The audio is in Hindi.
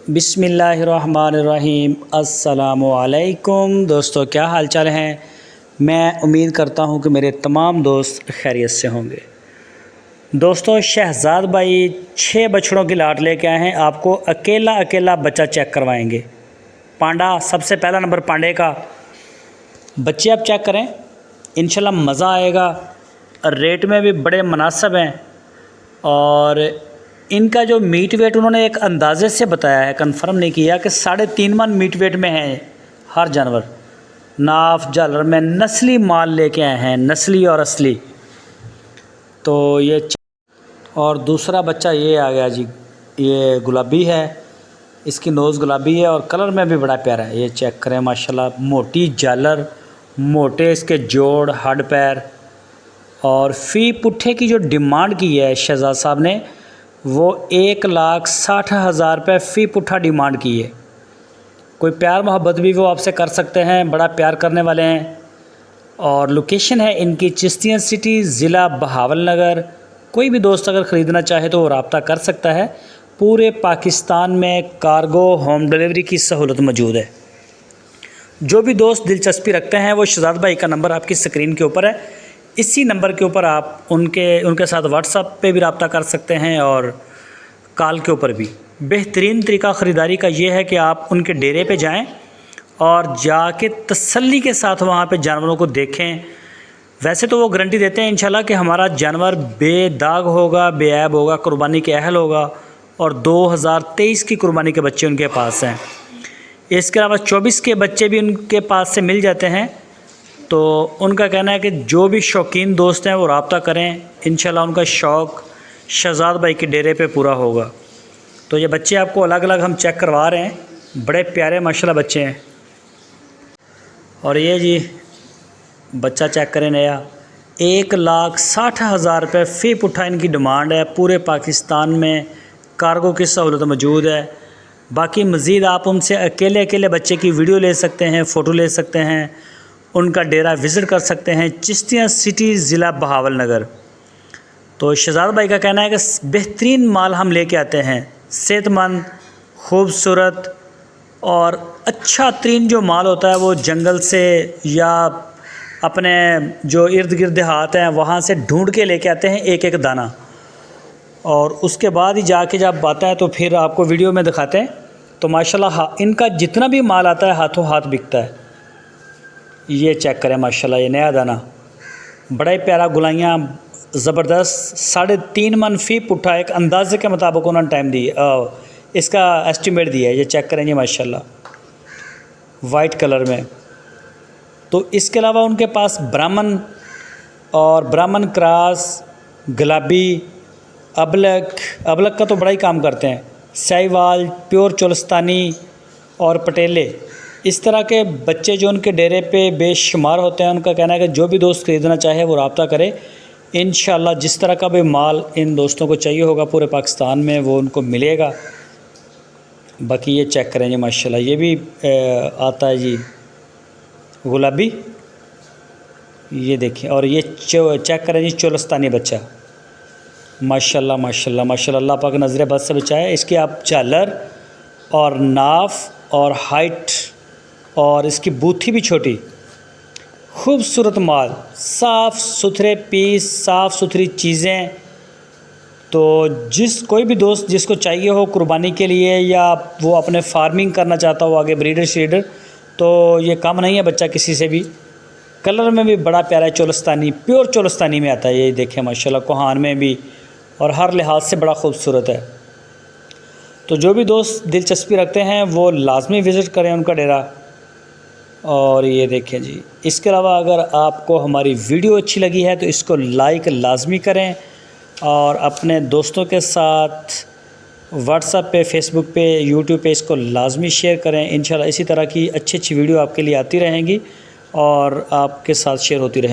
बिस्मिल्लाहिर्रहमानिर्रहीम। अस्सलामुअलैकुम दोस्तों, क्या हाल चाल हैं। मैं उम्मीद करता हूं कि मेरे तमाम दोस्त खैरियत से होंगे। दोस्तों, शहजाद भाई 6 बछड़ों की लाट लेके आए हैं। आपको अकेला अकेला बच्चा चेक करवाएंगे। पांडा, सबसे पहला नंबर पांडे का। बच्चे आप चेक करें, इंशाल्लाह मज़ा आएगा। रेट में भी बड़े मुनासिब हैं और इनका जो मीट वेट उन्होंने एक अंदाज़े से बताया है, कंफर्म नहीं किया, कि 3.5 मन मीट वेट में है हर जानवर। नाफ झालर में नस्ली माल लेके आए हैं, नस्ली और असली। तो ये और दूसरा बच्चा ये आ गया जी, ये गुलाबी है, इसकी नोज़ गुलाबी है और कलर में भी बड़ा प्यारा है। ये चेक करें माशाल्लाह, मोटी झालर, मोटे इसके जोड़, हड्ड पैर। और फ़ी पुट्ठे की जो डिमांड की है शहजाद साहब ने, वो 1,60,000 रुपये फ़ी पुट्ठा डिमांड की है। कोई प्यार मोहब्बत भी वो आपसे कर सकते हैं, बड़ा प्यार करने वाले हैं। और लोकेशन है इनकी चिश्तिया सिटी, ज़िला बहावल नगर। कोई भी दोस्त अगर ख़रीदना चाहे तो वो रब्ता कर सकता है। पूरे पाकिस्तान में कार्गो होम डिलीवरी की सहूलत मौजूद है। जो भी दोस्त दिलचस्पी रखते हैं वो शहजाद भाई का नंबर आपकी स्क्रीन के ऊपर है। इसी नंबर के ऊपर आप उनके साथ व्हाट्सएप पे भी रब्ता कर सकते हैं और कॉल के ऊपर भी। बेहतरीन तरीका ख़रीदारी का ये है कि आप उनके डेरे पे जाएं और जाके तसल्ली के साथ वहाँ पे जानवरों को देखें। वैसे तो वो गारंटी देते हैं इंशाल्लाह कि हमारा जानवर बेदाग होगा, बेऐब होगा, कुर्बानी के अहल होगा। और 2023 की कुर्बानी के बच्चे उनके पास हैं। इसके अलावा 24 के बच्चे भी उनके पास से मिल जाते हैं। तो उनका कहना है कि जो भी शौकीन दोस्त हैं वो रब्ता करें, इंशाल्लाह उनका शौक़ शहजाद भाई के डेरे पे पूरा होगा। तो ये बच्चे आपको अलग अलग हम चेक करवा रहे हैं, बड़े प्यारे माशाल्लाह बच्चे हैं। और ये जी बच्चा चेक करें नया, 1,60,000 रुपये फ़ी पुट्ठा इनकी डिमांड है। पूरे पाकिस्तान में कार्गो की सहूलत मौजूद है। बाकी मज़ीद आप उनसे अकेले अकेले बच्चे की वीडियो ले सकते हैं, फ़ोटो ले सकते हैं, उनका डेरा विज़िट कर सकते हैं। चिश्तिया सिटी, ज़िला बहावल नगर। तो शहजाद भाई का कहना है कि बेहतरीन माल हम लेके आते हैं, सेहतमंद, खूबसूरत और अच्छा तरीन जो माल होता है वो जंगल से या अपने जो इर्द गिर्द देहात हैं वहाँ से ढूंढ के लेके आते हैं एक एक दाना। और उसके बाद ही जाके जब आता है तो फिर आपको वीडियो में दिखाते हैं। तो माशाल्लाह इनका जितना भी माल आता है हाथों हाथ बिकता है। ये चेक करें माशाल्लाह, ये नया दाना, बड़ा ही प्यारा, गुलाइयाँ ज़बरदस्त। 3.5 मन फ़ी पुट्ठा एक अंदाजे के मुताबिक उन्होंने टाइम दी, इसका एस्टिमेट दिया है। ये चेक करेंगे माशाल्लाह वाइट कलर में। तो इसके अलावा उनके पास ब्राह्मण और ब्राह्मण क्रॉस, गुलाबी, अबलक का तो बड़ा ही काम करते हैं, साहिवाल, प्योर चोलस्तानी और पटेले। इस तरह के बच्चे जो उनके डेरे पे बेशुमार होते हैं। उनका कहना है कि जो भी दोस्त ख़रीदना चाहे वो रब्ता करे। इंशाल्लाह जिस तरह का भी माल इन दोस्तों को चाहिए होगा पूरे पाकिस्तान में वो उनको मिलेगा। बाकी ये चेक करें जी माशाल्लाह, ये भी आता है जी गुलाबी, ये देखिए। और ये चेक करें जी चोलस्तानी बच्चा, माशाल्लाह माशाल्लाह माशाल्लाह, अल्लाह पाक नज़र बद से बचाए। इसकी आप झालर और नाफ और हाइट और इसकी बूथी भी छोटी, खूबसूरत माल, साफ़ सुथरे पीस, साफ़ सुथरी चीज़ें। तो कोई भी दोस्त जिसको चाहिए हो कुर्बानी के लिए या वो अपने फार्मिंग करना चाहता हो आगे, ब्रीडर श्रीडर, तो ये कम नहीं है बच्चा किसी से भी। कलर में भी बड़ा प्यारा है, चोलस्तानी, प्योर चोलस्तानी में आता है। ये देखें माशाल्लाह, कोहान में भी, और हर लिहाज से बड़ा खूबसूरत है। तो जो भी दोस्त दिलचस्पी रखते हैं वो लाजमी विज़िट करें उनका डेरा। और ये देखें जी, इसके अलावा अगर आपको हमारी वीडियो अच्छी लगी है तो इसको लाइक लाजमी करें और अपने दोस्तों के साथ व्हाट्सएप पे, फेसबुक पे, यूट्यूब पे इसको लाजमी शेयर करें। इंशाल्लाह इसी तरह की अच्छी अच्छी वीडियो आपके लिए आती रहेंगी और आपके साथ शेयर होती रहेंगी।